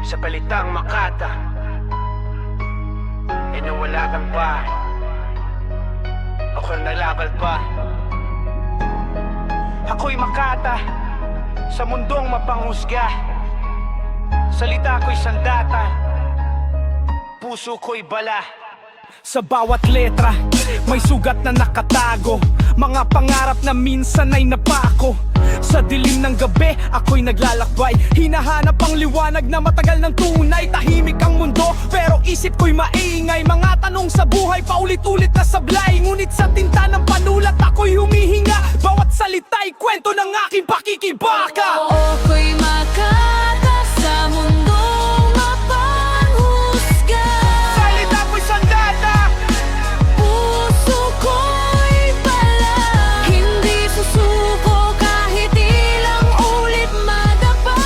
sa balitang Makata, nawala kang pa, ako'y nalabal pa. Ako'y Makata, sa mundong mapanghusga. Salita ko'y sandata, puso ko'y bala. Sa bawat letra, may sugat na nakatago, mga pangarap na minsan ay napako. Sa dilim ng gabi, ako'y naglalakbay, hinahanap ang liwanag na matagal ng tunay. Tahimik ang mundo, pero isip ko'y maingay. Mga tanong sa buhay, paulit-ulit na sablay. Ngunit sa tinta ng panulat, ako'y humihinga. Bawat salita'y kwento ng aking pakikibaka. Ako'y Makata, sa mundong mapanghusga. Salita ko'y sandata, Puso ko'y pala, hindi susuko kahit ilang ulit madapa.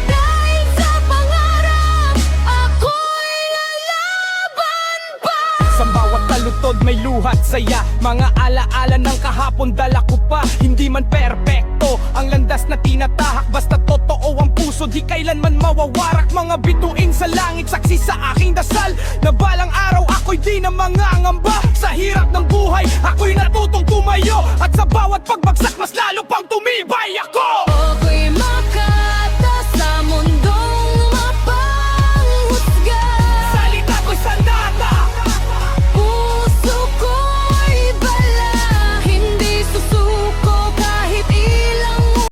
Dahil sa pangarap, ako'y lalaban pa. sa bawat talutod may luhat saya. Mga alaala ng kahapon dala ko pa. Hindi man perpekto ang landas na tinatahak, basta totoo ang puso, di kailanman mawawarak. Mga bituin sa langit, saksi sa aking dasal, na balang araw ako'y di na mangangamba. Sa hirap ng buhay, ako'y natutong tumayo, at sa bawat pagbagsak mas lalo pang tumibay ako. Ako'y Makata,